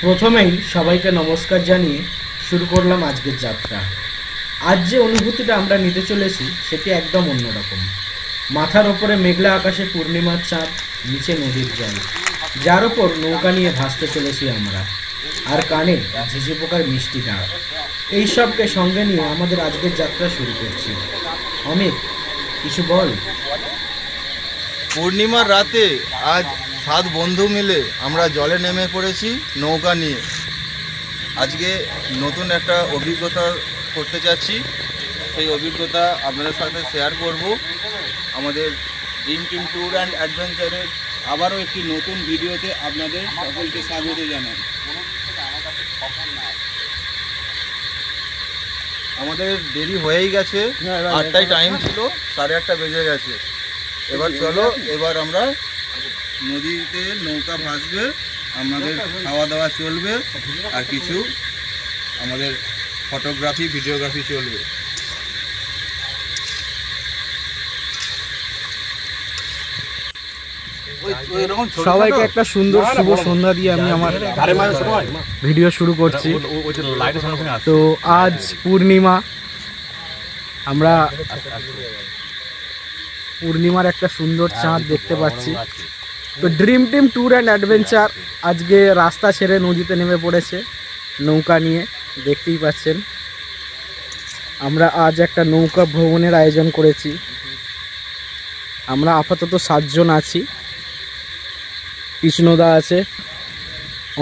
প্রথমেই সবাইকে নমস্কার জানিয়ে শুরু করলাম আজকের যাত্রা। আজ যে অনুভূতিটা আমরা নিতে চলেছি সেটি একদম অন্যরকম। মাথার ওপরে মেঘলা আকাশে পূর্ণিমার চাঁদ, নিচে নদীর জল, যার ওপর নৌকা নিয়ে ভাসতে চলেছি আমরা, আর কানে ঝিঝি পোকার মিষ্টি ডাক। এই সবকে সঙ্গে নিয়ে আমাদের আজকের যাত্রা শুরু করছি। অমিত, কিছু বল। পূর্ণিমার রাতে আজ 7 বন্ধু মিলে আমরা জলে নেমে পড়েছি নৌকা নিয়ে। আজকে নতুন একটা অভিজ্ঞতা করতে যাচ্ছি, সেই অভিজ্ঞতা আপনাদের সাথে শেয়ার করব। আমাদের ড্রিম টিম ট্যুর অ্যান্ড অ্যাডভেঞ্চারের আবারও একটি নতুন ভিডিওতে আপনাদের সকলকে স্বাগত জানাই। আমাদের দেরি হয়েই গেছে, 8টায় টাইম ছিল, 8:30 বেজে গেছে। এবার চলো, এবার আমরা নদীতে নৌকা ভাসবে, আমাদের খাওয়া দাওয়া চলবে, আর কিছু আমাদের ফটোগ্রাফি ভিডিওগ্রাফি চলবে। সবাইকে একটা সুন্দর শুভ সন্ধ্যা দিয়ে আমি আমার ভিডিও শুরু করছি। তো আজ পূর্ণিমা, আমরা পূর্ণিমার একটা সুন্দর চাঁদ দেখতে পাচ্ছি। তো dream Team Tour and adventure আজকে রাস্তা ছেড়ে নদীতে নেমে পড়েছে নৌকা নিয়ে, দেখতেই পাচ্ছেন। আমরা আজ একটা নৌকা ভ্রমণের আয়োজন করেছি। আমরা আপাতত 7 জন আছি। কৃষ্ণদা আছে,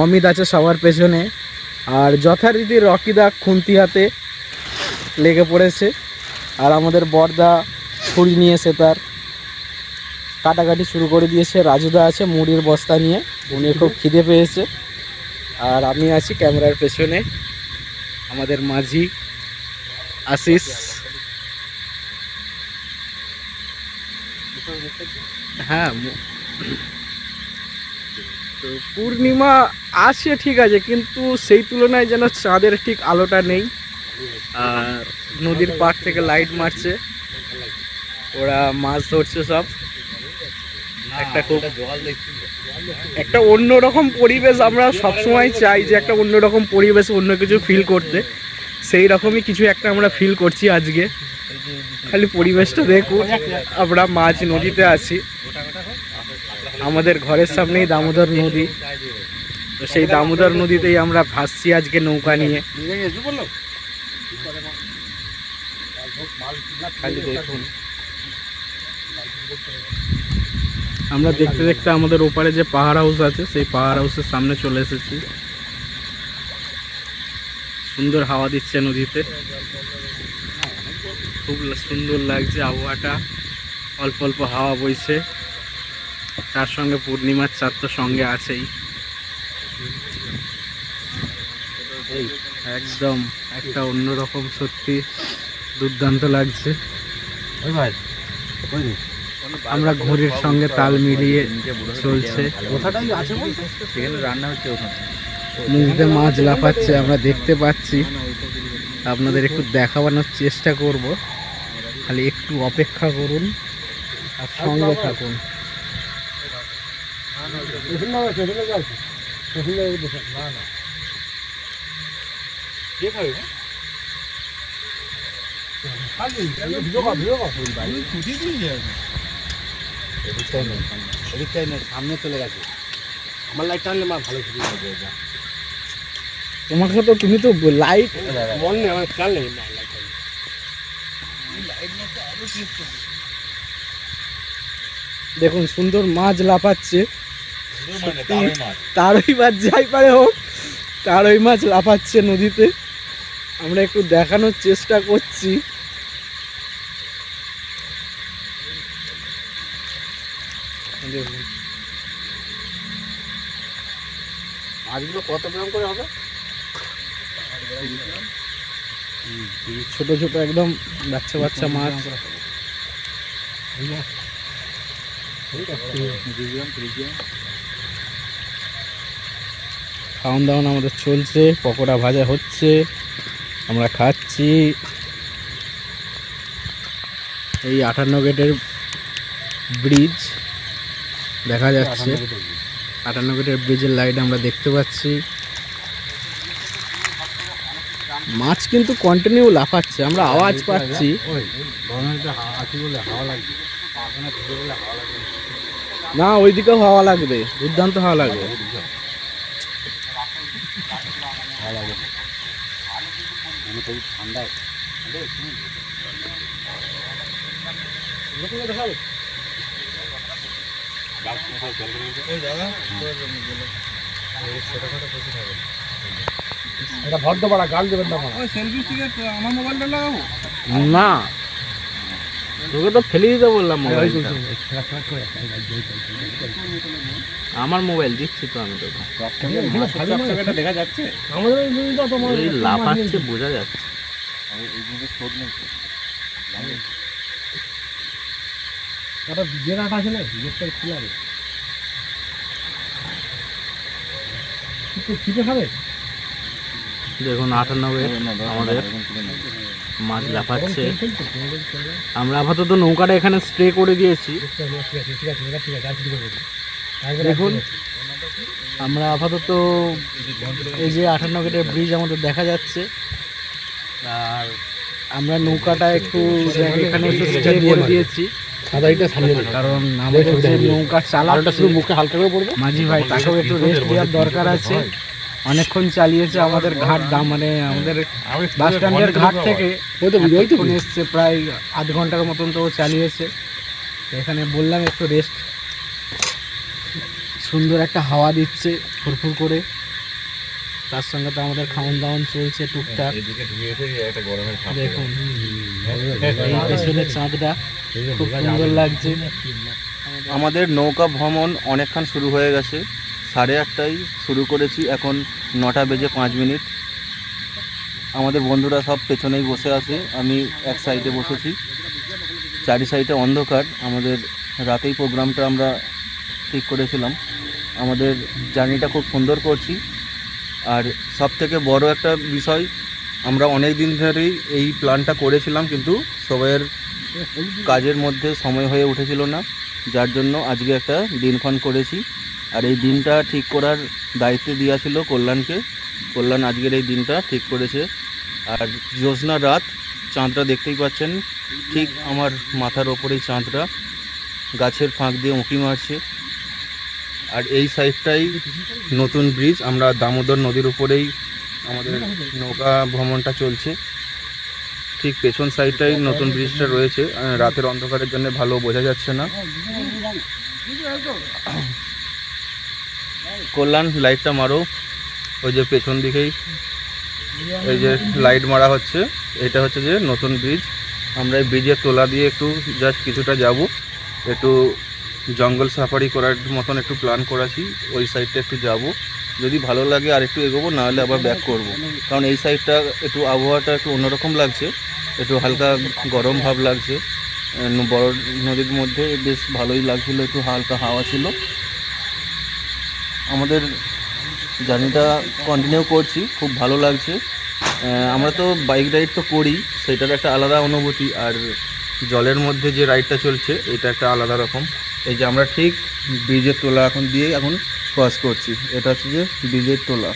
অমিত আছে সবার পেছনে, আর যথারীতি রকিদা খুন্তি হাতে লেগে পড়েছে, আর আমাদের বড়দা ছুরি নিয়ে এসে তার কাটাকাটি শুরু করে দিয়েছে। রাজুদা আছে মুড়ির বস্তা নিয়ে, উনি খুব খিদে পেয়েছে। আর আমি আছি ক্যামেরার পেছনে, আমাদের মাঝি আশিস। হ্যাঁ, তো পূর্ণিমা আছে ঠিক আছে, কিন্তু সেই তুলনায় যেন চাঁদের ঠিক আলোটা নেই। আর নদীর পাড় থেকে লাইট মারছে, ওরা মাছ ধরছে সব। একটা অন্যরকম পরিবেশ, আমরা সবসময় চাই যে একটা অন্যরকম পরিবেশ, অন্য কিছু ফিল করতে। সেই রকমই কিছু একটা আমরা ফিল করছি আজকে। খালি পরিবেশটা দেখুন, আমরা মাঝ নদীতে আছি। আমাদের ঘরের সামনেই দামোদর নদী, তো সেই দামোদর নদীতেই আমরা ভাসছি আজকে নৌকা নিয়ে। খালি দেখুন, আমরা দেখতে দেখতে আমাদের ওপারে যে পাহাড় হাউস আছে সেই পাহাড় হাউসের সামনে চলে এসেছি। সুন্দর হাওয়া দিচ্ছে নদীতে, খুব সুন্দর লাগছে আবহাওয়াটা। অল্প অল্প হাওয়া বইছে, তার সঙ্গে পূর্ণিমার চাঁদ তো সঙ্গে আছেই। একদম একটা অন্যরকম, সত্যি দুর্দান্ত লাগছে। আমরা ঘড়ির সঙ্গে তাল মিলিয়ে চলছে। নদীতে মাছ লাফাচ্ছে, আমরা দেখতে পাচ্ছি। আপনাদের একটু দেখানোর চেষ্টা করব, খালি একটু অপেক্ষা করুন আর সঙ্গে থাকুন। সামনে চলে গেছে, আমার লাইট টানলে মা ভালো ছবি হবে। তোমাকে তো, তুমি তো লাইট মন নেই, আমার খেয়াল নেই। দেখুন সুন্দর মাছ লাফাচ্ছে, তারই মাছ যাই পারে হোক, তারই মাছ লাফাচ্ছে নদীতে। আমরা একটু দেখানোর চেষ্টা করছি। মাছগুলো কত গ্রাম করে হবে? ছোট ছোট একদম বাচ্চা বাচ্চা মাছ। খাওয়ান দাওয়ান আমাদের চলছে, পকোড়া ভাজা হচ্ছে, আমরা খাচ্ছি। এই 58 গেটের ব্রিজ দেখা যাচ্ছে, 58 গেটের ব্রিজের লাইট আমরা দেখতে পাচ্ছি। মাছ কিন্তু কন্টিনিউ লাফাচ্ছে, আমরা আওয়াজ পাচ্ছি। না ওইদিকেও হাওয়া লাগবে, দুর্দান্ত হাওয়া লাগবে। না তোকে তো ফেলে দিতে বললাম মোবাইলটা। আমার মোবাইল দিচ্ছি তো আমি তোকে। দেখা যাচ্ছে লাফাচ্ছে, বোঝা যাচ্ছে। দেখুন 98 আমাদের মাছ লাফাচ্ছে। আমরা আপাতত নৌকাটা এখানে স্প্রে করে দিয়েছি। দেখুন আমরা আপাতত এই যে 58 গেটের ব্রিজ আমাদের দেখা যাচ্ছে, আর আমরা নৌকাটা একটু এখানে স্প্রে করে দিয়েছি কারণ আমাদের যে নৌকা চালাটা শুধু মুখে হালকা করে পড়বে মাঝি ভাই, তাকেও একটু রেস্ট দেওয়ার দরকার আছে। অনেকক্ষণ চালিয়েছে আমাদের ঘাট মানে আমাদের বাস স্ট্যান্ডের ঘাট থেকে এসছে প্রায় আধ ঘন্টার মতন তো চালিয়েছে। এখানে বললাম একটু রেস্ট। সুন্দর একটা হাওয়া দিচ্ছে ফুরফুর করে, তার সঙ্গে তো আমাদের খাওয়ান দাওয়ান চলছে টুকটাক। দেখুন এই পেছনের চাঁদটা খুব সুন্দর লাগছে। আমাদের নৌকা ভ্রমণ অনেকক্ষণ শুরু হয়ে গেছে। 8:30টায় শুরু করেছি, এখন 9টা বেজে 5 মিনিট। আমাদের বন্ধুরা সব পেছনেই বসে আছে, আমি এক সাইডে বসেছি। চারি সাইডে অন্ধকার। আমাদের রাতেই প্রোগ্রামটা আমরা ঠিক করেছিলাম। আমাদের জার্নিটা খুব সুন্দর করছি। আর সব থেকে বড় একটা বিষয়, আমরা অনেক দিন ধরেই এই প্ল্যানটা করেছিলাম, কিন্তু সবাইয়ের কাজের মধ্যে সময় হয়ে উঠেছিল না, যার জন্য আজকে একটা দিনক্ষণ করেছি। আর এই দিনটা ঠিক করার দায়িত্ব দেওয়া ছিল কল্যাণকে। কল্যাণ আজকের এই দিনটা ঠিক করেছে। আর জ্যোৎস্না রাত, চাঁদটা দেখতেই পাচ্ছেন, ঠিক আমার মাথার ওপরেই চাঁদটা গাছের ফাঁক দিয়ে উঁকি মারছে। আর এই সাইডটাই নতুন ব্রিজ, আমরা দামোদর নদীর উপরেই আমাদের নৌকা ভ্রমণটা চলছে। ঠিক পেছন সাইডটাই নতুন ব্রিজটা রয়েছে। রাতের অন্ধকারের জন্য ভালো বোঝা যাচ্ছে না। কল্যাণ লাইটটা মারো, ওই যে পেছন দিকেই এই যে লাইট মারা হচ্ছে, এটা হচ্ছে যে নতুন ব্রিজ। আমরা এই ব্রিজের তোলা দিয়ে একটু জাস্ট কিছুটা যাব, একটু জঙ্গল সাফারি করার মতন একটু প্ল্যান করেছি। ওই সাইডটা একটু যাব, যদি ভালো লাগে আর একটু এগোবো, নাহলে আবার ব্যাক করব। কারণ এই সাইডটা একটু আবহাওয়াটা একটু অন্যরকম লাগছে, একটু হালকা গরম ভাব লাগছে। বড় নদীর মধ্যে বেশ ভালোই লাগছিল, একটু হালকা হাওয়া ছিল। আমাদের জার্নিটা কন্টিনিউ করছি, খুব ভালো লাগছে। আমরা তো বাইক রাইড তো করি, সেটার একটা আলাদা অনুভূতি। আর জলের মধ্যে যে রাইডটা চলছে, এটা একটা আলাদা রকম। এই যে আমরা ঠিক ব্রিজের তোলা এখন দিয়ে এখন ক্রস করছি, এটা হচ্ছে যে ব্রিজের তোলা।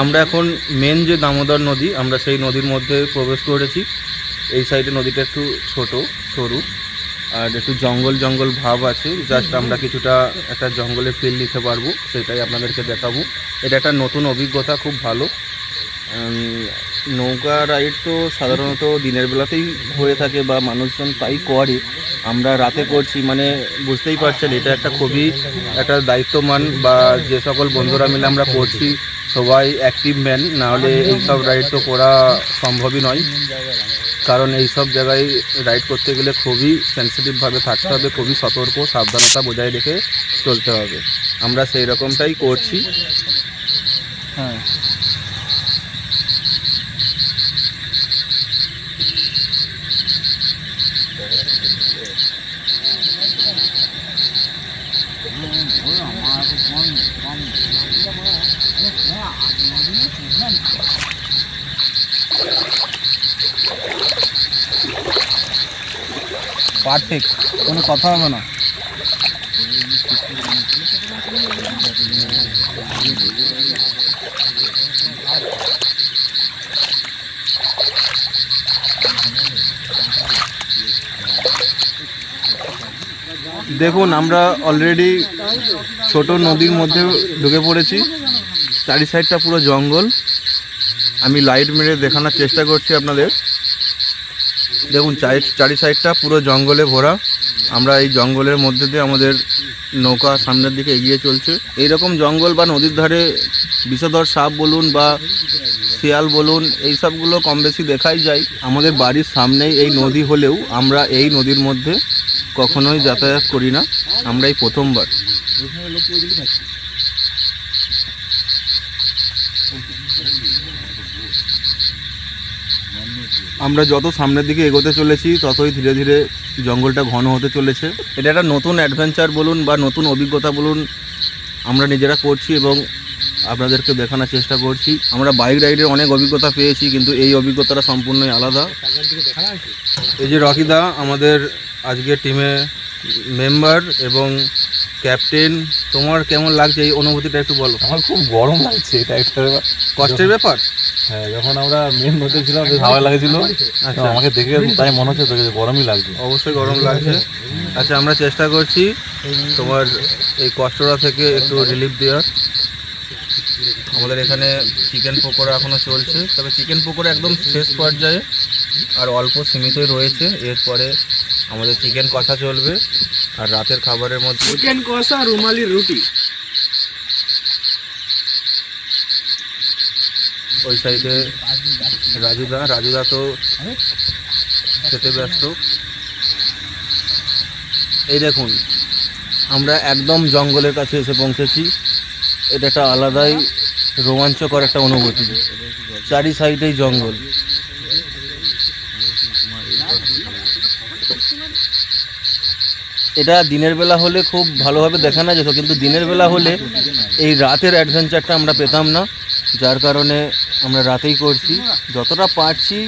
আমরা এখন মেন যে দামোদর নদী, আমরা সেই নদীর মধ্যে প্রবেশ করেছি। এই সাইডে নদীটা একটু ছোট সরু, আর একটু জঙ্গল জঙ্গল ভাব আছে। জাস্ট আমরা কিছুটা একটা জঙ্গলে ফিল নিতে পারবো, সেটাই আপনাদেরকে দেখাবো। এটা একটা নতুন অভিজ্ঞতা, খুব ভালো। নৌকা রাইড তো সাধারণত দিনের বেলাতেই হয়ে থাকে বা মানুষজন তাই করে, আমরা রাতে করছি, মানে বুঝতেই পারছেন এটা একটা খুবই একটা দায়িত্বমান, বা যে সকল বন্ধুরা মিলে আমরা করছি সবাই অ্যাক্টিভ ম্যান, নাহলে এইসব রাইড তো করা সম্ভবই নয়। কারণ এই সব জায়গায় রাইড করতে গেলে খুবই সেন্সিটিভভাবে থাকতে হবে, খুবই সতর্ক, সাবধানতা বজায় রেখে চলতে হবে। আমরা সেই রকমটাই করছি। হ্যাঁ, পারফেক্ট, কোনো কথা হবে না। দেখুন আমরা অলরেডি ছোট নদীর মধ্যে ঢুকে পড়েছি। চারি সাইডটা পুরো জঙ্গল। আমি লাইট মেরে দেখানোর চেষ্টা করছি আপনাদের। দেখুন চারি সাইডটা পুরো জঙ্গলে ভরা। আমরা এই জঙ্গলের মধ্যে দিয়ে আমাদের নৌকা সামনের দিকে এগিয়ে চলছে। এইরকম জঙ্গল বা নদীর ধারে বিষধর সাপ বলুন বা শিয়াল বলুন, এই সবগুলো কম বেশি দেখাই যায়। আমাদের বাড়ির সামনেই এই নদী হলেও আমরা এই নদীর মধ্যে কখনোই যাতায়াত করি না, আমরা এই প্রথমবার। আমরা যত সামনের দিকে এগোতে চলেছি ততই ধীরে ধীরে জঙ্গলটা ঘন হতে চলেছে। এটা একটা নতুন অ্যাডভেঞ্চার বলুন বা নতুন অভিজ্ঞতা বলুন, আমরা নিজেরা করছি এবং আপনাদেরকে দেখানোর চেষ্টা করছি। আমরা বাইক রাইডের অনেক অভিজ্ঞতা পেয়েছি, কিন্তু এই অভিজ্ঞতাটা সম্পূর্ণই আলাদা। এই যে রকিদা আমাদের আজকের টিমে মেম্বার এবং ক্যাপ্টেন, তোমার কেমন লাগছে এই অনুভূতিটা একটু বলো। আমার খুব গরম লাগছে, এটা একটা কষ্টের ব্যাপার। হ্যাঁ, যখন আমরা মেন নদীতে ছিলাম বেশ হাওয়া লাগছিল। আচ্ছা, আমাকে দেখে তাই মনে হচ্ছে তোকে গরমই লাগছে। অবশ্যই গরম লাগছে। আচ্ছা, আমরা চেষ্টা করছি তোমার এই কষ্টটা থেকে একটু রিলিফ দেওয়ার। আমাদের এখানে চিকেন পকোড়া এখনও চলছে, তবে চিকেন পকোড়া একদম শেষ পর্যায়ে আর অল্প সীমিতই রয়েছে। এরপরে আমাদের চিকেন কষা চলবে আর রাতের খাবারের মধ্যে চিকেন কষা, রুমালি রুটি। ওই সাইডে রাজুদা তো খেতে ব্যস্ত। এই দেখুন আমরা একদম জঙ্গলের কাছে এসে পৌঁছেছি। এটা একটা আলাদাই রোমাঞ্চকর একটা অনুভূতি। চারি সাইডেই জঙ্গল। এটা দিনের বেলা হলে খুব ভালোভাবে দেখানো যেত, কিন্তু দিনের বেলা হলে এই রাতের অ্যাডভেঞ্চারটা আমরা পেতাম না, যার কারণে আমরা রাতেই করছি। যতটা পারছি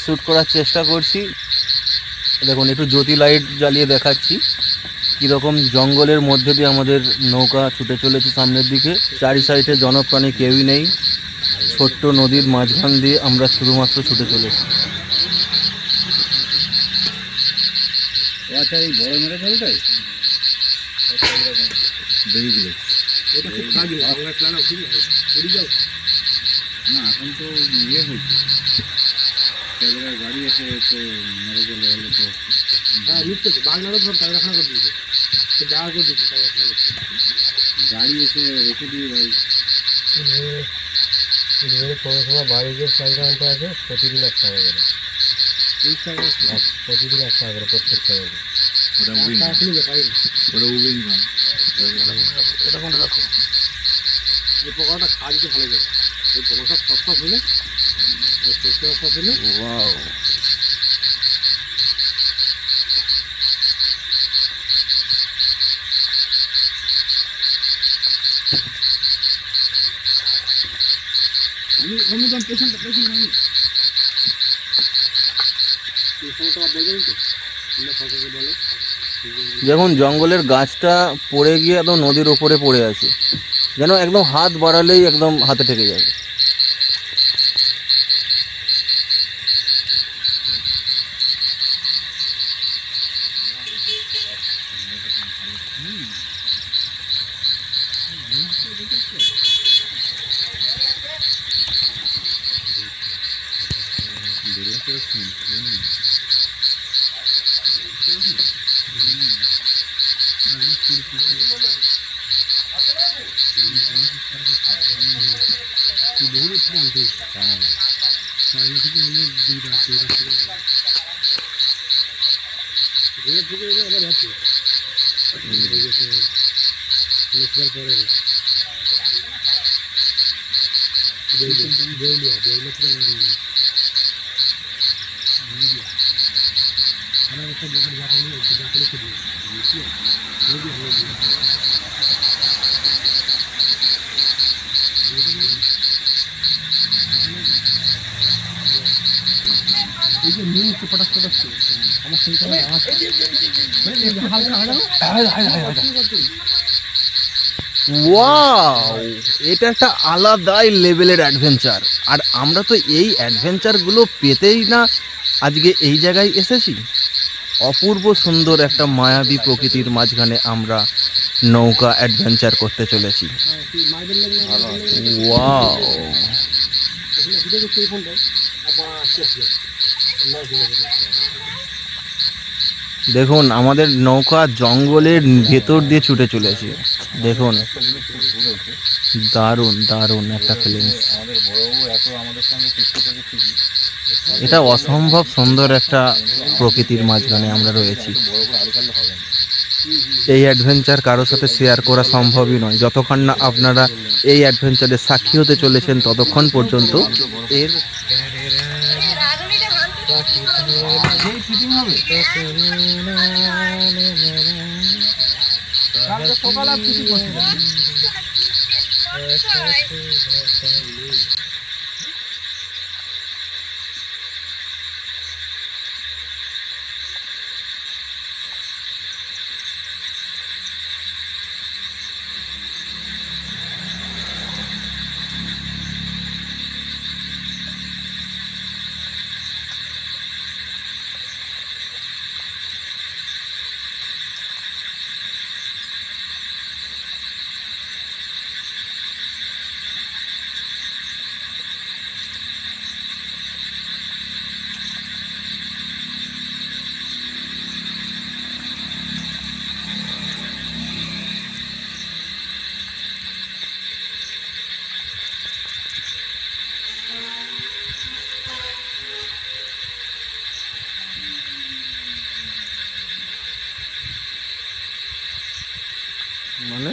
শ্যুট করার চেষ্টা করছি। দেখুন একটু জ্যোতি লাইট জ্বালিয়ে দেখাচ্ছি কীরকম জঙ্গলের মধ্যে দিয়ে আমাদের নৌকা ছুটে চলেছে সামনের দিকে। চারি সাইডে জনপ্রাণী কেউই নেই। ছোট্ট নদীর মাঝখান দিয়ে আমরা শুধুমাত্র ছুটে চলেছি। আচ্ছা, এই বড় মেরে জলটাই বেরিয়ে না, এখন তো ইয়ে হয়েছে, গাড়ি এসে তো মেরে জলে হলে তো হ্যাঁ লিফট করছে, বাগনারও ধর কারখানা করে দিয়েছে, যা করে দিচ্ছে গাড়ি এসে রেখে দিয়ে ভাই। পৌরসভা বাড়ি যে চালটা আছে প্রতিদিন 1 টাকা করে, প্রতিদিন 1 টাকা করে প্রত্যেক টাকা। ওটা উবেই এটা কোনটা রাখো, এই পকোড়াটা খাওয়া দিতে ভালো যাবে। এই পকোড়া সস্তা হলে সস্তা হলে ওয়াও। আমি তো পেশেন্ট আমি দেখুন জঙ্গলের গাছটা পড়ে গিয়ে একদম নদীর ওপরে পড়ে আছে, যেন একদম হাত বাড়ালেই একদম হাতে ঠেকে যাবে। ওয়াও, এটা একটা আলাদাই লেভেলের অ্যাডভেঞ্চার। আর আমরা তো এই অ্যাডভেঞ্চারগুলো পেতেই না আজকে এই জায়গায় এসেছি। অপূর্ব সুন্দর একটা মায়াবী প্রকৃতির মাঝখানে আমরা নৌকা অ্যাডভেঞ্চার করতে চলেছি। ওয়াও, দেখুন আমাদের নৌকা জঙ্গলের ভেতর দিয়ে ছুটে চলেছে। দেখুন দারুণ দারুণ একটা ফিলিংস। এটা অসম্ভব সুন্দর একটা প্রকৃতির মাঝখানে আমরা রয়েছি। এই অ্যাডভেঞ্চার কারোর সাথে শেয়ার করা সম্ভবই নয়। যতক্ষণ না আপনারা এই অ্যাডভেঞ্চারের সাক্ষী হতে চলেছেন ততক্ষণ পর্যন্ত এর মানে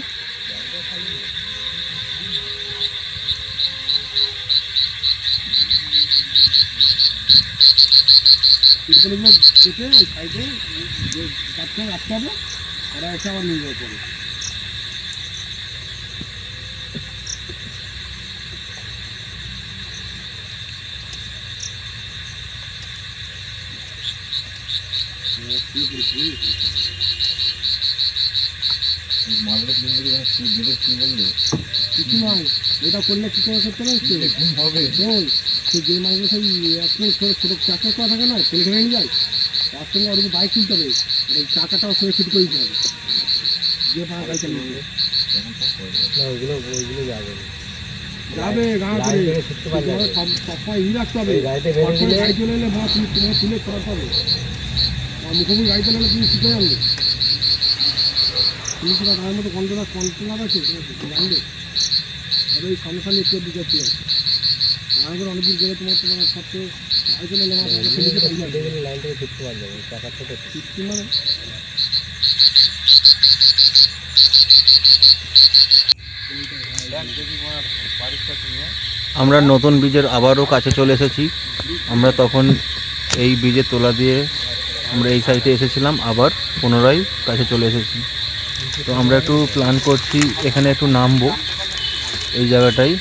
কিছু নয়, ওটা করলে কি করে করতে পারছি হবে সে যে মাছগুলো সেই একদম ছোটো চাকা করা থাকে না, তেল ঢেলে নিয়ে যায়, তার সঙ্গে ওর বাইক কিনতে হবে, আর এই চাকাটাও সঙ্গে ফিট করে দিতে হবে। যে পাড়া গাড়ি চালিয়ে ওইগুলো যাবে গাঁ করে সবসময় ই রাখতে হবে। গাড়ি চলে এলে বা তুমি তুলে করাতে হবে। আর মুখোমুখি গাড়ি চলে এলে তুমি শিখে জানবে, তুমি সেটা তার মতো কন্ট্রোলার আছে জানবে। আর ওই সামনে সামনে একটু দিতে আছে আমার করে অনেকদিন গেলে তোমার সবচেয়ে গাড়ি চলে এলে আমার লাইন থেকে ফিরতে পারবে টাকা থেকে ফিরতে মানে আমরা নতুন ব্রিজের আবারও কাছে চলে এসেছি। আমরা তখন এই ব্রিজের তোলা দিয়ে আমরা এই সাইডে এসেছিলাম, আবার পুনরায় কাছে চলে এসেছি। তো আমরা একটু প্ল্যান করছি এখানে একটু নামবো এই জায়গাটাই।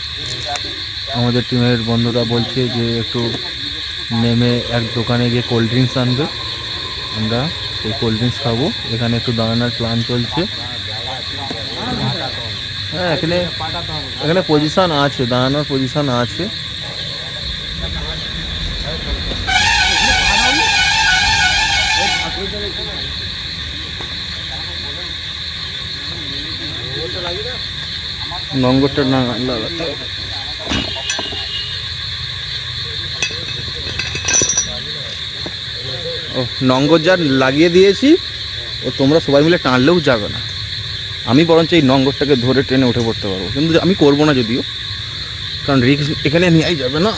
আমাদের টিমের বন্ধুরা বলছে যে একটু নেমে এক দোকানে গিয়ে কোল্ড ড্রিঙ্কস আনবে, আমরা সেই কোল্ড ড্রিঙ্কস খাবো। এখানে একটু দাঁড়ানোর প্ল্যান চলছে। হ্যাঁ, এখানে পজিশন আছে, দাঁড়ানোর পজিশন আছে। নম্বরটা না লাগাতে ও নম্বর যা লাগিয়ে দিয়েছি ও তোমরা সবাই মিলে টানলেও যাবে না। আমি বরঞ্চ এই নম্বরটাকে ধরে ট্রেনে উঠে পড়তে পারবো, কিন্তু আমি করবো না যদিও, কারণ রিস্ক এখানে নেওয়াই যাবে না।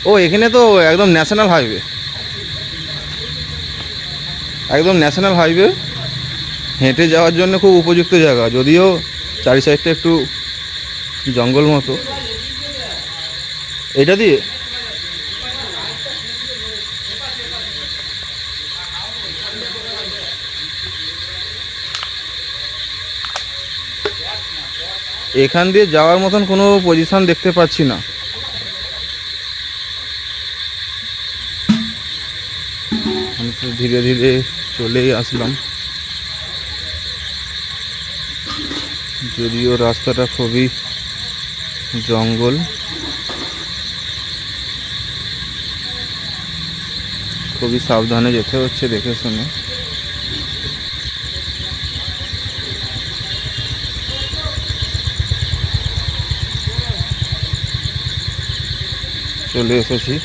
ও এখানে তো একদম ন্যাশনাল হাইওয়ে, একদম ন্যাশনাল হাইওয়ে, হেঁটে যাওয়ার জন্য খুব উপযুক্ত জায়গা, যদিও চারি সাইডটা একটু জঙ্গল মতো। এটা দিয়ে এখান দিয়ে যাওয়ার মতন কোনো পজিশন দেখতে পাচ্ছি না। আমি তো ধীরে ধীরে চলেই আসলাম। যদিও রাস্তাটা খুবই জঙ্গল, খুবই সাবধানে যেতে হচ্ছে দেখে শুনে। চলে এসেছি।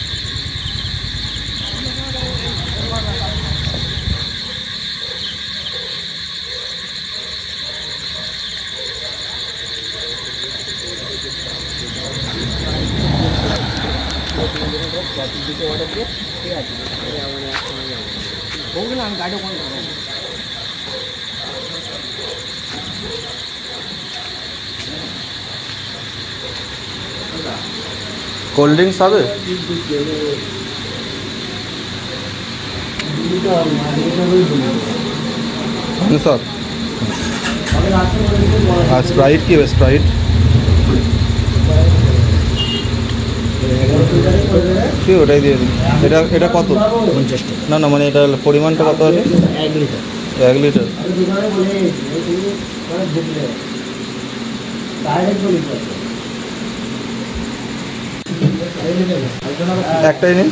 কোল্ড ড্রিঙ্কস হবে? সব আর স্প্রাইট কি হবে? স্প্রাইট ঠিক, ওটাই দিয়ে দিন। এটা কত? 50 টাকা। না না, মানে এটা পরিমাণটা কত আছে? 1 লিটার। 1 লিটার। একটাই নেই।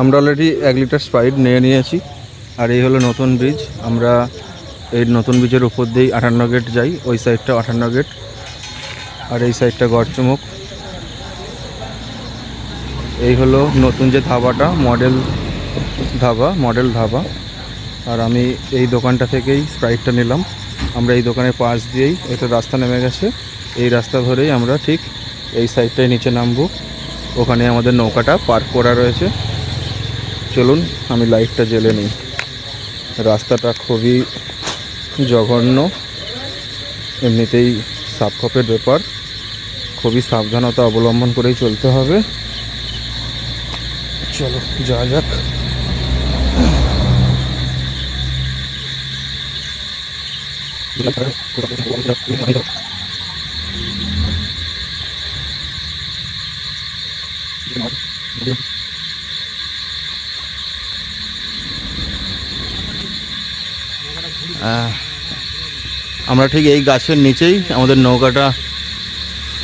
আমরা অলরেডি 1 লিটার স্প্রাইট নিয়েছি। আর এই হলো নতুন ব্রিজ। আমরা এই নতুন ব্রিজের উপর দিয়েই 58 গেট যাই। ওই সাইডটা 58 গেট আর এই সাইডটা গড়চুমুক। এই হলো নতুন যে ধাবাটা, মডেল ধাবা। আর আমি এই দোকানটা থেকেই স্প্রাইটটা নিলাম। আমরা এই দোকানের পাশ দিয়েই একটা রাস্তা নেমে গেছে, এই রাস্তা ধরেই আমরা ঠিক এই সাইডটায় নিচে নামবো। ওখানে আমাদের নৌকাটা পার্ক করা রয়েছে। চলুন আমি লাইটটা জ্বেলে নিই। রাস্তাটা খুবই জঘন্য, এমনিতেই সাপখপের ব্যাপার, খুবই সাবধানতা অবলম্বন করেই চলতে হবে। চলো যাওয়া যাক। আমরা ঠিক এই গাছের নিচেই আমাদের নৌকাটা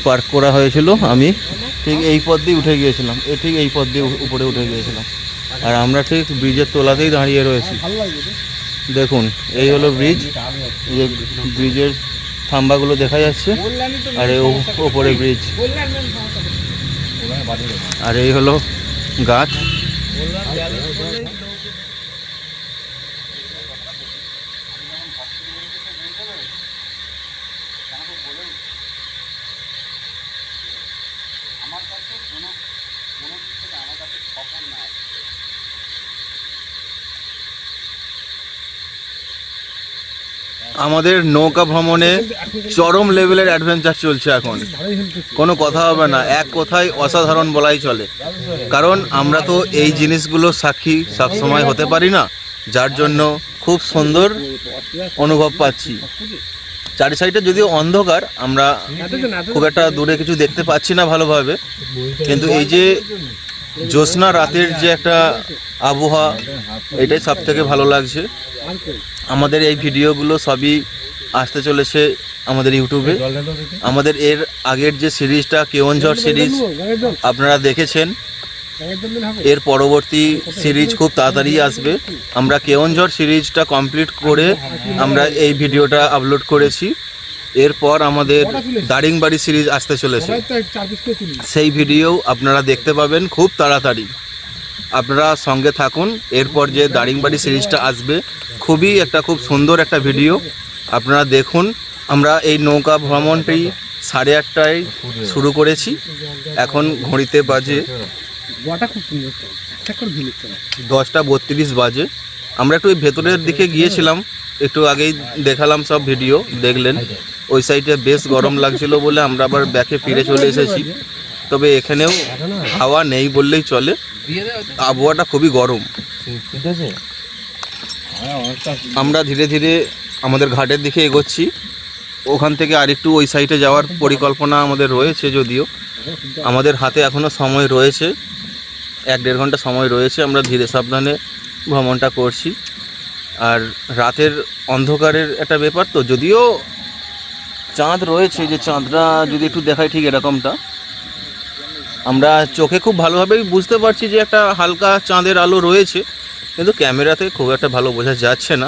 পার্ক করা হয়েছিল। আমি ঠিক এই পথ দিয়ে উঠে গিয়েছিলাম, ঠিক এই পথ দিয়ে উপরে উঠে গিয়েছিলাম। আর আমরা ঠিক ব্রিজের তলাতেই দাঁড়িয়ে রয়েছি। দেখুন এই হলো ব্রিজ, এই যে ব্রিজের থাম্বাগুলো দেখা যাচ্ছে, আর এই ওপরে ব্রিজ, আর এই হলো গাছ। আমাদের নৌকা ভ্রমণে চরম লেভেলের অ্যাডভেঞ্চার চলছে এখন, কোনো কথা হবে না, এক কথায় অসাধারণ বলাই চলে। কারণ আমরা তো এই জিনিসগুলো সাক্ষী সবসময় হতে পারি না, যার জন্য খুব সুন্দর অনুভব পাচ্ছি। চারি সাইডে যদিও অন্ধকার, আমরা খুব একটা দূরে কিছু দেখতে পাচ্ছি না ভালোভাবে, কিন্তু এই যে জ্যোৎস্না রাতের যে একটা আবহাওয়া, এটাই সব থেকে ভালো লাগছে। আমাদের এই ভিডিওগুলো সবই আসতে চলেছে আমাদের ইউটিউবে। আমাদের এর আগের যে সিরিজটা কেওনঝড় সিরিজ আপনারা দেখেছেন, এর পরবর্তী সিরিজ খুব তাড়াতাড়ি আসবে। আমরা কেওনঝড় সিরিজটা কমপ্লিট করে আমরা এই ভিডিওটা আপলোড করেছি। এরপর আমাদের দারিংবাড়ি সিরিজ আসতে চলেছে, সেই ভিডিও আপনারা দেখতে পাবেন খুব তাড়াতাড়ি। আপনারা সঙ্গে থাকুন। এরপর যে দারিংবাড়ি সিরিজটা আসবে, খুব সুন্দর একটা ভিডিও, আপনারা দেখুন। আমরা এই নৌকা ভ্রমণটি 8:30টায় শুরু করেছি, এখন ঘড়িতে বাজে 10:32 বাজে। আমরা একটু ভেতরের দিকে গিয়েছিলাম, একটু আগেই দেখালাম, সব ভিডিও দেখলেন। ওই সাইডে বেশ গরম লাগছিল বলে আমরা আবার ব্যাকে ফিরে চলে এসেছি। তবে এখানেও হাওয়া নেই বললেই চলে, আবহাওয়াটা খুবই গরম। আমরা ধীরে ধীরে আমাদের ঘাটের দিকে এগোচ্ছি। ওখান থেকে আরেকটু ওই সাইডে যাওয়ার পরিকল্পনা আমাদের রয়েছে, যদিও আমাদের হাতে এখনও সময় রয়েছে, 1-1.5 ঘন্টা সময় রয়েছে। আমরা ধীরে সাবধানে ভ্রমণটা করছি। আর রাতের অন্ধকারের একটা ব্যাপার, তো যদিও চাঁদ রয়েছে, যে চাঁদটা যদি একটু দেখায় ঠিক এরকমটা, আমরা চোখে খুব ভালোভাবেই বুঝতে পারছি যে একটা হালকা চাঁদের আলো রয়েছে, কিন্তু ক্যামেরাতে খুব একটা ভালো বোঝা যাচ্ছে না।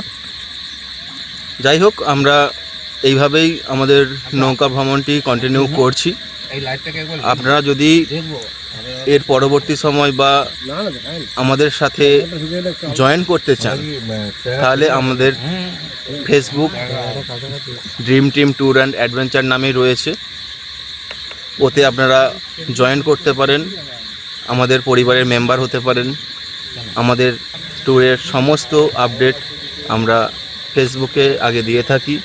যাই হোক, আমরা এইভাবেই আমাদের নৌকা ভ্রমণটি কন্টিনিউ করছি। আপনারা যদি এর পরবর্তী সময় বা আমাদের সাথে জয়েন করতে চান, তাহলে আমাদের Facebook dream Team Tour and adventure নামেই রয়েছে, ওতে আপনারা জয়েন করতে পারেন, আমাদের পরিবারের মেম্বার হতে পারেন। আমাদের ট্যুরের সমস্ত আপডেট আমরা ফেসবুকে আগে দিয়ে থাকি,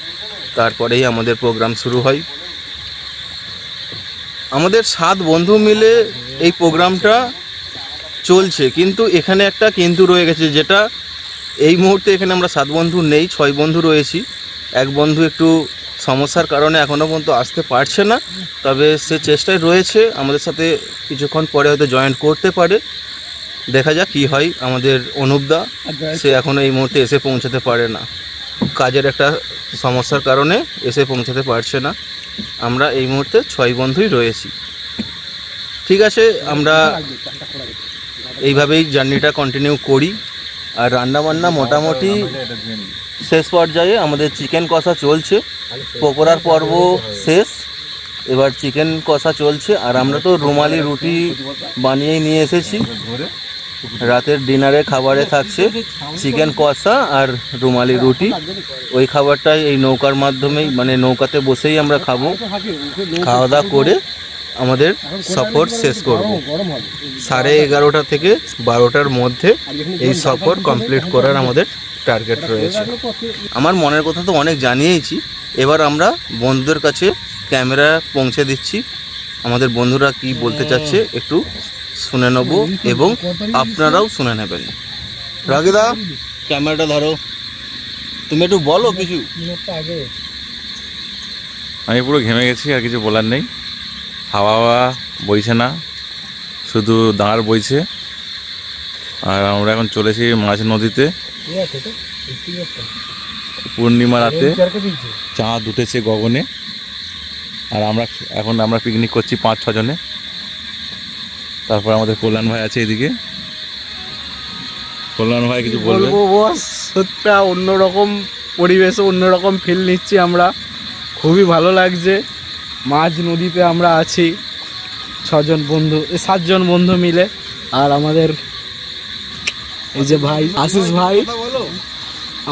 তারপরেই আমাদের প্রোগ্রাম শুরু হয়। আমাদের 7 বন্ধু মিলে এই প্রোগ্রামটা চলছে, কিন্তু এখানে একটা কিন্তু রয়ে গেছে, যেটা এই মুহূর্তে এখানে আমরা 7 বন্ধু নেই, 6 বন্ধু রয়েছি। এক বন্ধু একটু সমস্যার কারণে এখনও পর্যন্ত আসতে পারছে না, তবে সে চেষ্টায় রয়েছে, আমাদের সাথে কিছুক্ষণ পরে হয়তো জয়েন করতে পারে। দেখা যাক কী হয়। আমাদের অনুপদা, সে এখনও এই মুহূর্তে এসে পৌঁছাতে পারে না, কাজের একটা সমস্যার কারণে এসে পৌঁছাতে পারছে না। আমরা এই মুহূর্তে 6 বন্ধুই রয়েছি। ঠিক আছে, আমরা এইভাবেই জার্নিটা কন্টিনিউ করি। আর রান্নাবান্না মোটামুটি শেষ পর্যায়ে। আমাদের চিকেন কষা চলছে, পকোড়ার পর্ব শেষ, এবার চিকেন কষা চলছে। আর আমরা তো রুমালি রুটি বানিয়েই নিয়ে এসেছি। রাতের ডিনারে খাবারে থাকছে চিকেন কষা আর রুমালি রুটি। ওই খাবারটাই এই নৌকার মাধ্যমেই, মানে নৌকাতে বসেই আমরা খাবো। খাওয়া দাওয়া করে আমাদের সফর শেষ করব। 11:30 থেকে 12টার মধ্যে এই সফর কমপ্লিট করার আমাদের টার্গেট রয়েছে। আমার মনের কথা তো অনেক জানিয়েছি, এবার আমরা বন্ধুদের কাছে ক্যামেরা পৌঁছে দিচ্ছি। আমাদের বন্ধুরা কি বলতে চাচ্ছে একটু শুনে নেব, এবং আপনারাও শুনে নেবেন। রাগিদা, ক্যামেরাটা ধরো, তুমি একটু বলো কিছু। আমি পুরো ঘেমে গেছি, আর কিছু বলার নেই। হাওয়া বইছে না, শুধু দাঁড় বইছে। আর আমরা এখন চলেছি মাঝ নদীতে। পূর্ণিমা রাতে চাঁদ উঠেছে গগনে। আর আমরা পিকনিক করছি 5-6 জনে। তারপর আমাদের কল্যাণ ভাই আছে এদিকে। কল্যাণ ভাই কিছু বলবো? সত্যি অন্যরকম পরিবেশে অন্যরকম ফিল নিচ্ছি আমরা, খুবই ভালো লাগছে। মাঝ নদীতে আমরা আছি 7 জন বন্ধু মিলে। আর আমাদের এই যে ভাই আশিস ভাই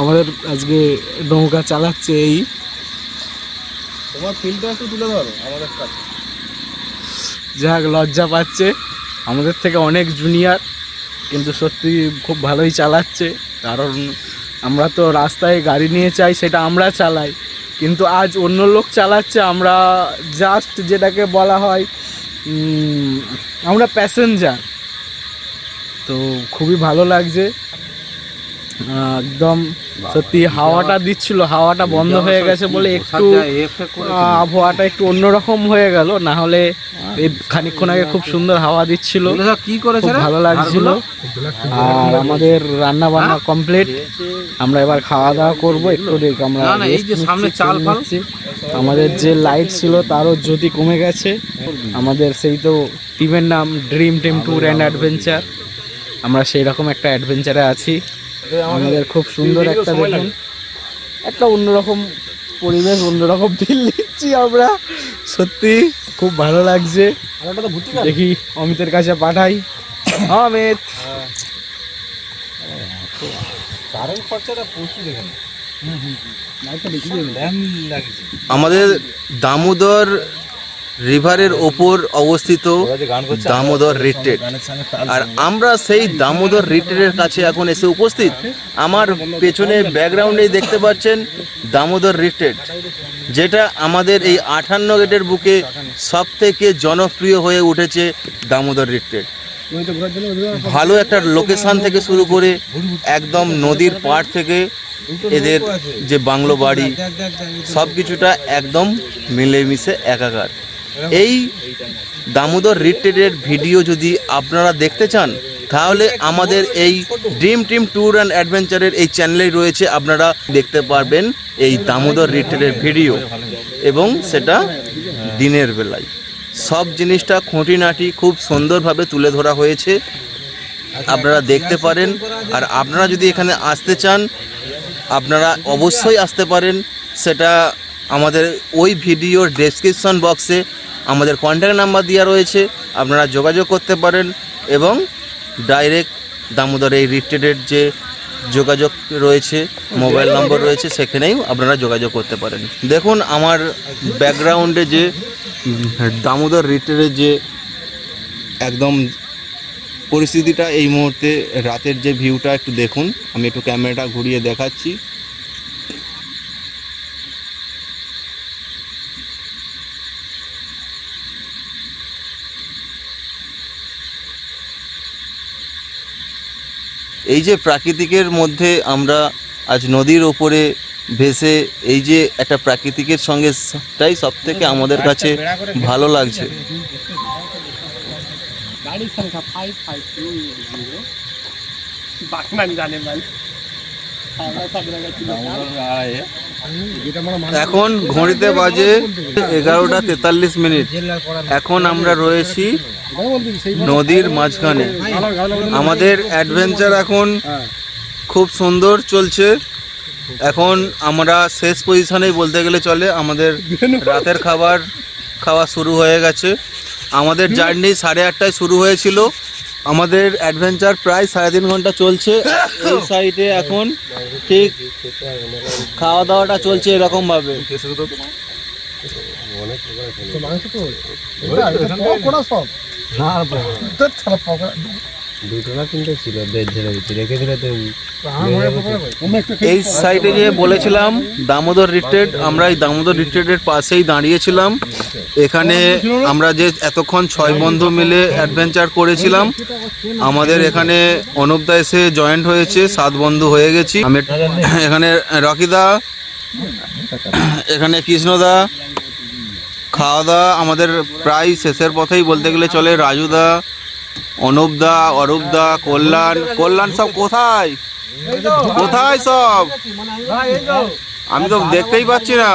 আমাদের আজকে নৌকা চালাচ্ছে। এই তোমার ফিলটা একটু তুলে ধরো আমাদের কাছে। যাক, লজ্জা পাচ্ছে, আমাদের থেকে অনেক জুনিয়র, কিন্তু সত্যি খুব ভালোই চালাচ্ছে। কারণ আমরা তো রাস্তায় গাড়ি নিয়ে চাই, সেটা আমরা চালাই, কিন্তু আজ অন্য লোক চালাচ্ছে। আমরা জাস্ট যেটাকে বলা হয় আমরা প্যাসেঞ্জার। তো খুবই ভালো লাগছে একদম। সত্যি হাওয়াটা দিচ্ছিল, হাওয়াটা বন্ধ হয়ে গেছে বলে একটু আবহাওয়াটা একটু অন্যরকম হয়ে গেল, না হলে এই খানিকক্ষণ আগে খুব সুন্দর হাওয়া দিচ্ছিল, খুব ভালো লাগছিল। আর আমাদের রান্না বান্না কমপ্লিট, আমরা এবার খাওয়া দাওয়া করবো। একটু দেখি আমরা আমাদের যে লাইট ছিল তারও জ্যোতি কমে গেছে। আমাদের সেই তো টিমের নাম dream Team Tour and adventure, আমরা সেই রকম একটা অ্যাডভেঞ্চারে আছি। আমাদের খুব সুন্দর একটা, দেখুন, একটা অন্যরকম পরিবেশ, অন্যরকম ফিল নিচ্ছি আমরা। সত্যি খুব ভালো লাগছে। দেখি অমিতের কাছে পাঠাই। অমিত, আমাদের দামোদর রিভারের ওপর অবস্থিত দামোদর রিট্রিট, আর আমরা সেই দামোদর রিট্রিটের কাছে এখন এসে উপস্থিত। আমার পেছনে ব্যাকগ্রাউন্ডে দেখতে পাচ্ছেন দামোদর রিট্রিট, যেটা আমাদের এই 58 গেটের বুকে সব থেকে জনপ্রিয় হয়ে উঠেছে দামোদর রিট্রিট। ভালো একটা লোকেশন থেকে শুরু করে একদম নদীর পাড় থেকে এদের যে বাংলো বাড়ি সব কিছুটা একদম মিলেমিশে একাকার। এই দামোদর রিট্রিটের ভিডিও যদি আপনারা দেখতে চান তাহলে আমাদের এই ড্রিম টিম ট্যুর অ্যান্ড অ্যাডভেঞ্চারের এই চ্যানেলেই রয়েছে, আপনারা দেখতে পারবেন এই দামোদর রিট্রিটের ভিডিও, এবং সেটা দিনের বেলায় সব জিনিসটা খুঁটিনাটি খুব সুন্দরভাবে তুলে ধরা হয়েছে, আপনারা দেখতে পারেন। আর আপনারা যদি এখানে আসতে চান আপনারা অবশ্যই আসতে পারেন, সেটা আমাদের ওই ভিডিওর ডেসক্রিপশন বক্সে আমাদের কন্ট্যাক্ট নাম্বার দেওয়া রয়েছে, আপনারা যোগাযোগ করতে পারেন এবং ডাইরেক্ট দামোদর এই রিট্রিটের যে যোগাযোগ রয়েছে, মোবাইল নম্বর রয়েছে, সেখানেই আপনারা যোগাযোগ করতে পারেন। দেখুন আমার ব্যাকগ্রাউন্ডে যে দামোদর রিট্রিটের যে একদম পরিস্থিতিটা এই মুহূর্তে রাতের যে ভিউটা একটু দেখুন, আমি একটু ক্যামেরাটা ঘুরিয়ে দেখাচ্ছি। এই যে প্রাকৃতিকের মধ্যে আমরা আজ নদীর ওপরে ভেসে এই যে একটা প্রাকৃতিকের সঙ্গেটাই সব থেকে আমাদের কাছে ভালো লাগছে। गाड़ी संख्या 552 बागमान जाने वाले এখন ঘড়িতে বাজে 11:43। এখন আমরা রয়েছি নদীর মাঝখানে। আমাদের অ্যাডভেঞ্চার এখন খুব সুন্দর চলছে। এখন আমরা শেষ পজিশনেই বলতে গেলে চলে, আমাদের রাতের খাওয়া শুরু হয়ে গেছে। আমাদের জার্নি 8:30টায় শুরু হয়েছিল, আমাদের অ্যাডভেঞ্চার প্রায় 3.5 ঘন্টা চলছে। এই সাইডে এখন ঠিক খাওয়া দাওয়াটা চলছে এরকমভাবে। এই সাইডে যে বলেছিলাম দামোদর রিট্রিট, আমরা এই দামোদর রিট্রিটের পাশেই দাঁড়িয়েছিলাম। এখানে আমরা যে এতক্ষণ 6 বন্ধু মিলে অ্যাডভেঞ্চার করেছিলাম, আমাদের এখানে অনুপদা এসে জয়েন্ট হয়েছে, 7 বন্ধু হয়ে গেছি। আমি এখানে রকিদা, এখানে কৃষ্ণদা, খাওয়া দাওয়া আমাদের প্রায় শেষের পথেই বলতে গেলে চলে। রাজুদা, অনুপদা, অরূপদা, কল্যাণ সব কোথায় সব? আমি তো দেখতেই পাচ্ছি না।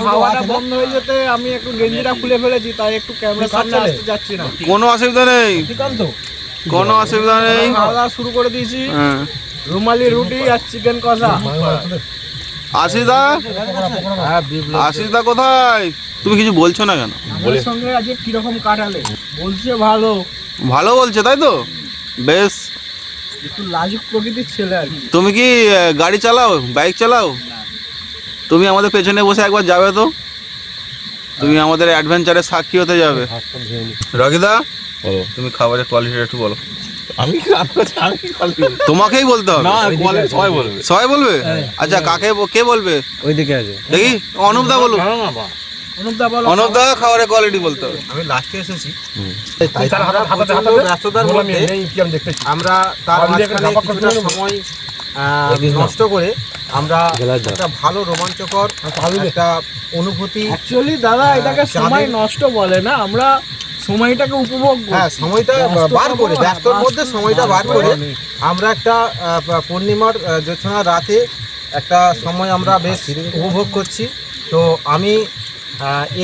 হাওয়াটা বন্ধ হয়ে যেতে আমি একটু গেঞ্জিটা খুলে ফেলেছি, তাই একটু ক্যামেরার সামনে আসতে যাচ্ছি না। কোনো অসুবিধা নেই, কোনো অসুবিধা নেই। খাওয়া দাওয়া শুরু করে দিয়েছি, রুমালি রুটি আর চিকেন কষা। আশিসদা কোথায়? তুমি কিছু বলছো না কেন? আমাদের সঙ্গে আজকে কিরকম কাটালে? বলছে ভালো ভালো বলছে, তাই তো? বেশ। একটু লাজুক প্রকৃতির ছেলে আর কি। তুমি কি গাড়ি চালাও, বাইক চালাও? তুমি আমাদের পেছনে বসে একবার যাবে তো, তুমি আমাদের অ্যাডভেঞ্চারের সাক্ষী হতে যাবে। রকিদা তুমি খাবারের কোয়ালিটি একটু বলো। আমি তোমাকেই বলতে হবে, সবাই বলবে? আচ্ছা কে বলবে? ওইদিকে আছে, দেখি অনুপদা বলুন। অনুপদা খাবারের কোয়ালিটি বলতে হবে। আমি লাস্টে এসেছি, ব্যস্ততার মধ্যে আমরা তার মাঝখানে কিছুটা সময় নষ্ট করে আমরা একটা ভালো রোমাঞ্চকর একটা অনুভূতি। অ্যাকচুয়ালি দাদা এটাকে সময় নষ্ট বলে না, আমরা সময়টাকে উপভোগ করি। হ্যাঁ, সময়টা বার করে, ব্যস্তর মধ্যে সময়টা বার করে আমরা একটা পূর্ণিমার জ্যোৎস্না রাতে একটা সময় আমরা বেশ উপভোগ করছি। তো আমি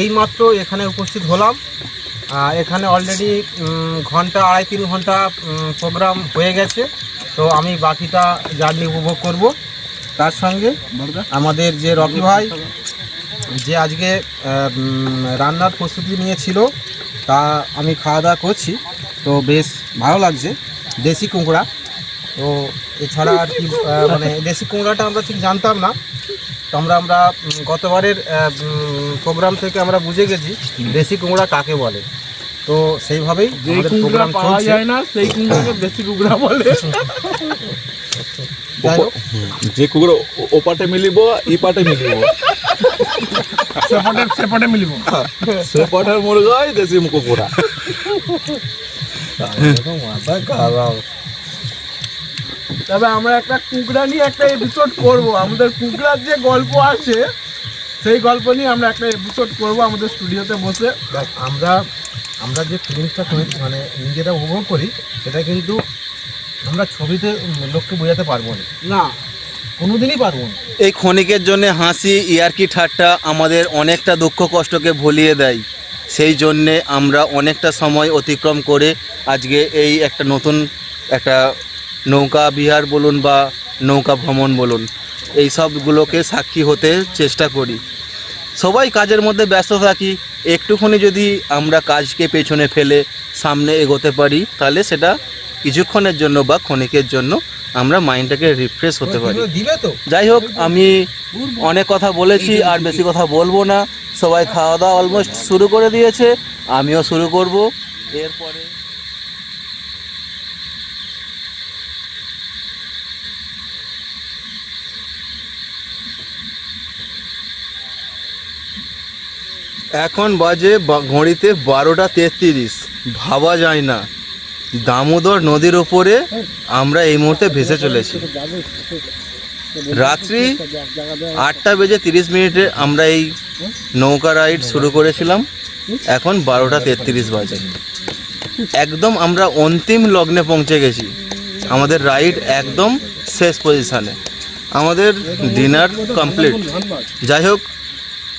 এইমাত্র এখানে উপস্থিত হলাম। এখানে অলরেডি 2.5-3 ঘন্টা প্রোগ্রাম হয়ে গেছে। তো আমি বাকিটা জার্নি উপভোগ করব। তার সঙ্গে আমাদের যে রকি ভাই যে আজকে রান্নার প্রস্তুতি নিয়েছিল, তা আমি খাওয়া দাওয়া করছি, তো বেশ ভালো লাগছে। দেশি কুমড়া, তো এছাড়া আর কি মানে দেশি কুমড়াটা আমরা ঠিক জানতাম না, তো আমরা গতবারের প্রোগ্রাম থেকে আমরা বুঝে গেছি দেশি কুমড়া কাকে বলে। তো সেইভাবেই আমাদের প্রোগ্রাম পাওয়া যায় না, সেই কুমড়াকে দেশি কুমড়া বলে। যে কুকুর ও পাটে মিলিব ই পাটে মিলিব, সেপটে মিলিব, সে পাটের মুরগাই দেশি কুকুরা। তবে আমরা একটা কুকড়া নিয়ে একটা এপিসোড করব। আমাদের কুকড়ার যে গল্প আছে সেই গল্প নিয়ে আমরা একটা এপিসোড করব আমাদের স্টুডিওতে বসে। দেখ, আমরা যে ফিলিংসটা মানে নিজেরা উপভোগ করি সেটা কিন্তু আমরা ছবিতে লোককে বোঝাতে পারবো না, কোনোদিনই পারবো না। এই ক্ষণিকের জন্য হাসি, ইয়ার্কি, ঠাট্টা আমাদের অনেকটা দুঃখ কষ্টকে ভুলিয়ে দেয়। সেই জন্যে আমরা অনেকটা সময় অতিক্রম করে আজকে এই একটা নতুন একটা নৌকা বিহার বলুন বা নৌকা ভ্রমণ বলুন, এই সবগুলোকে সাক্ষী হতে চেষ্টা করি। সবাই কাজের মধ্যে ব্যস্ত থাকি, একটুখানি যদি আমরা কাজকে পেছনে ফেলে সামনে এগোতে পারি তাহলে সেটা কিছুক্ষণের জন্য বা ক্ষণিকের জন্য আমরা মাইন্ডটাকে রিফ্রেশ হতে পারি। দিবে তো যাই হোক, আমি অনেক কথা বলেছি, আর বেশি কথা বলবো না। সবাই খাওয়া দাওয়া অলমোস্ট শুরু করে দিয়েছে, আমিও শুরু করব। এরপরে এখন বাজে ঘড়িতে 12:33। ভাবা যায় না দামোদর নদীর ওপরে আমরা এই মুহূর্তে ভেসে চলেছি। রাত্রি 8:30 আমরা এই নৌকা রাইড শুরু করেছিলাম, এখন 12:33 বাজে। একদম আমরা অন্তিম লগ্নে পৌঁছে গেছি, আমাদের রাইড একদম শেষ পজিশানে, আমাদের ডিনার কমপ্লিট। যাই হোক,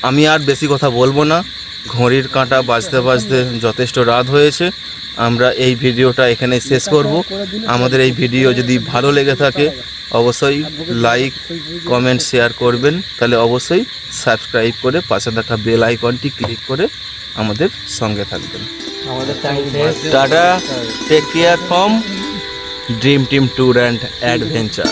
আমি আর বেশি কথা বলবো না, ঘড়ির কাঁটা বাজতে বাজতে যথেষ্ট রাত হয়েছে। আমরা এই ভিডিওটা এখানে শেষ করব। আমাদের এই ভিডিও যদি ভালো লেগে থাকে অবশ্যই লাইক, কমেন্ট, শেয়ার করবেন। তাহলে অবশ্যই সাবস্ক্রাইব করে পাশে থাকা বেল আইকনটি ক্লিক করে আমাদের সঙ্গে থাকবেন। Tata, take care from Dream Team Tour and adventure.